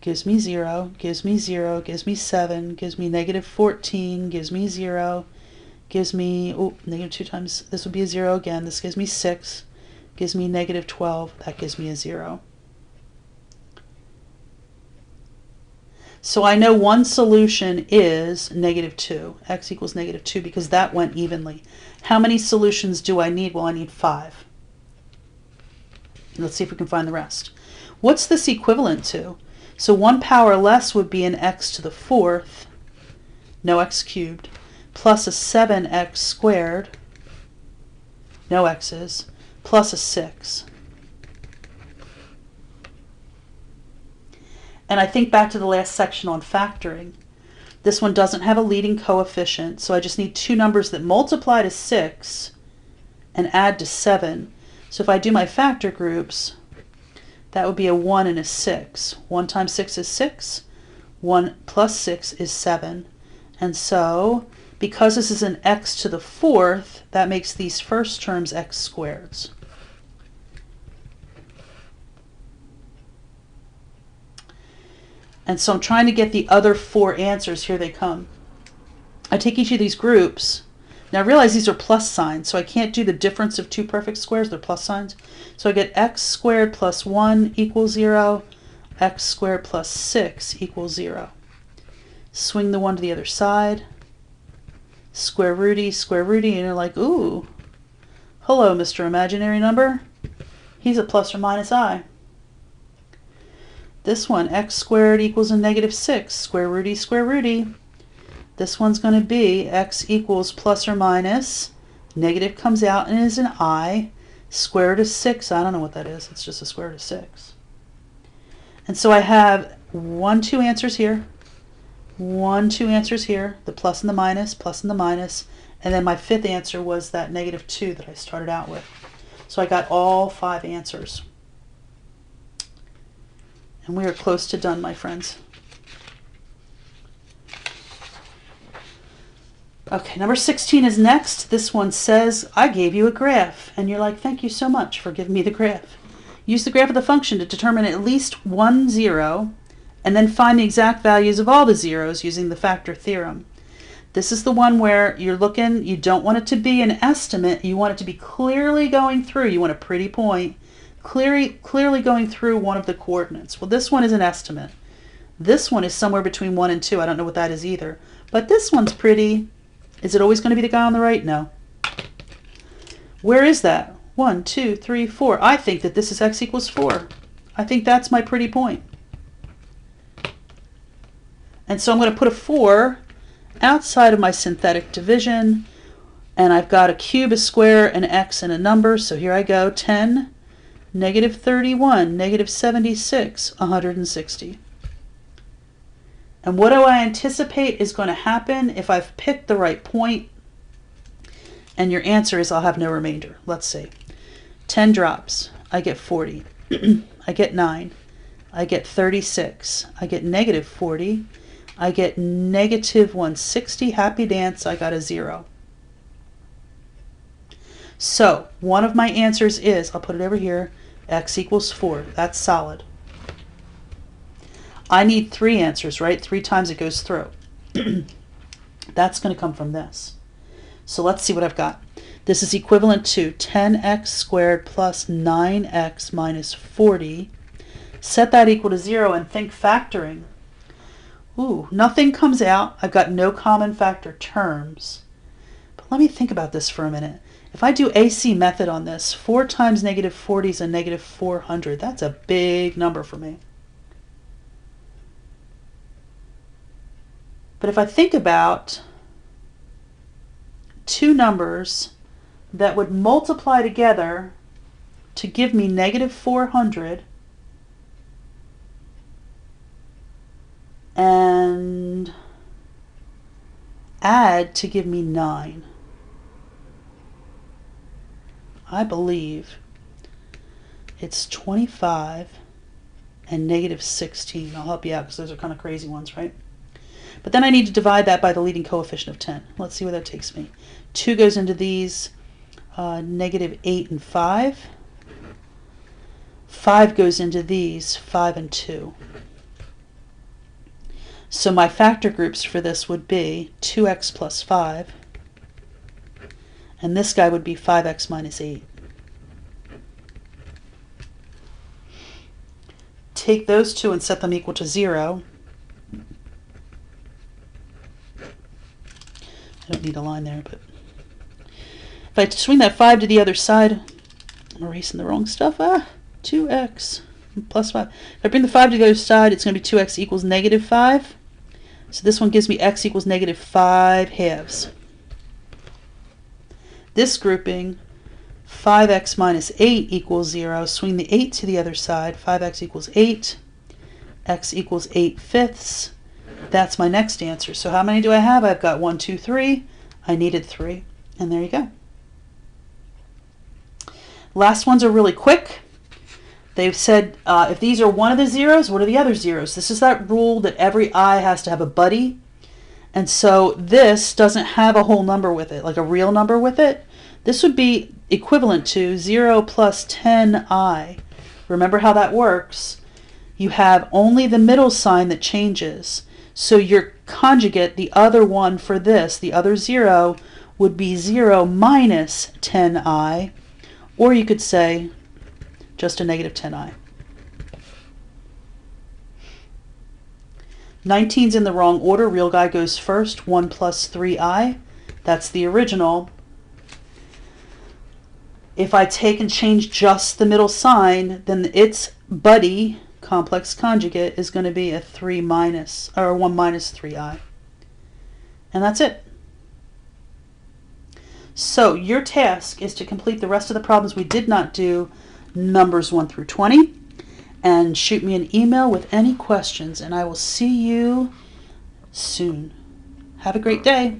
Gives me 0, gives me 0, gives me 7, gives me negative 14, gives me 0, gives me, negative 2 times, this would be a 0 again. This gives me 6, gives me negative 12. That gives me a 0. So I know one solution is negative 2. X equals negative 2 because that went evenly. How many solutions do I need? Well, I need 5. Let's see if we can find the rest. What's this equivalent to? So 1 power less would be an x to the 4th, no x cubed, plus a 7x squared, no x's, plus a 6. And I think back to the last section on factoring. This one doesn't have a leading coefficient, so I just need two numbers that multiply to 6 and add to 7. So if I do my factor groups, that would be a 1 and a 6. 1 times 6 is 6. 1 plus 6 is 7. And so, because this is an x to the 4th, that makes these first terms x squareds. And so I'm trying to get the other 4 answers. Here they come. I take each of these groups. Now realize these are plus signs, so I can't do the difference of two perfect squares. They're plus signs. So I get x squared plus 1 equals 0. X squared plus 6 equals 0. Swing the 1 to the other side. Square rooty, and you're like, ooh, hello, Mr. Imaginary Number. He's a plus or minus I. This one, x squared equals a negative 6. Square rooty. This one's going to be x equals plus or minus. Negative comes out and is an I. Square root of 6, I don't know what that is. It's just a square root of 6. And so I have 1, 2 answers here. 1, 2 answers here. The plus and the minus, plus and the minus. And then my fifth answer was that negative 2 that I started out with. So I got all 5 answers. And we are close to done, my friends. Okay, number 16 is next. This one says, I gave you a graph. And you're like, thank you so much for giving me the graph. Use the graph of the function to determine at least one zero, and then find the exact values of all the zeros using the factor theorem. This is the one where you're looking, you don't want it to be an estimate, you want it to be clearly going through, you want a pretty point, clearly going through one of the coordinates. Well, this one is an estimate. This one is somewhere between 1 and 2. I don't know what that is either. But this one's pretty. Is it always going to be the guy on the right? No. Where is that? 1, 2, 3, 4. I think that this is x equals 4. I think that's my pretty point. And so I'm going to put a 4 outside of my synthetic division. And I've got a cube, a square, an x, and a number. So here I go. 10, negative 31, negative 76, 160. And what do I anticipate is going to happen if I've picked the right point? And your answer is I'll have no remainder. Let's see. 10 drops. I get 40. I get 9. I get 36. I get negative 40. I get negative 160. Happy dance. I got a 0. So one of my answers is, I'll put it over here, x equals 4. That's solid. I need 3 answers, right? 3 times it goes through. That's going to come from this. So let's see what I've got. This is equivalent to 10x squared plus 9x minus 40. Set that equal to 0 and think factoring. Ooh, nothing comes out. I've got no common factor terms. But let me think about this for a minute. If I do AC method on this, 4 times negative 40 is a negative 400. That's a big number for me. But if I think about two numbers that would multiply together to give me negative 400 and add to give me 9, I believe it's 25 and negative 16. I'll help you out because those are kind of crazy ones, right? But then I need to divide that by the leading coefficient of 10. Let's see where that takes me. 2 goes into these, negative 8 and 5. 5 goes into these, 5 and 2. So my factor groups for this would be 2x plus 5. And this guy would be 5x minus 8. Take those two and set them equal to 0. I don't need a line there, but if I swing that 5 to the other side, I'm erasing the wrong stuff. 2x plus 5. If I bring the 5 to the other side, it's going to be 2x equals negative 5. So this one gives me x equals negative 5 halves. This grouping, 5x minus 8 equals 0. Swing the 8 to the other side. 5x equals 8. X equals 8 fifths. That's my next answer. So how many do I have? I've got 1, 2, 3. I needed 3. And there you go. Last ones are really quick. They've said if these are one of the zeros, what are the other zeros? This is that rule that every I has to have a buddy. And so this doesn't have a whole number with it, like a real number with it. This would be equivalent to 0 plus 10i. Remember how that works? You have only the middle sign that changes. So your conjugate, the other one for this, the other 0, would be 0 minus 10i. Or you could say just a negative 10i. 19's in the wrong order. Real guy goes first. 1 plus 3i. That's the original. If I take and change just the middle sign, then its buddy, complex conjugate, is going to be a 1 minus 3i. And that's it. So your task is to complete the rest of the problems we did not do, numbers 1 through 20, and shoot me an email with any questions, and I will see you soon. Have a great day.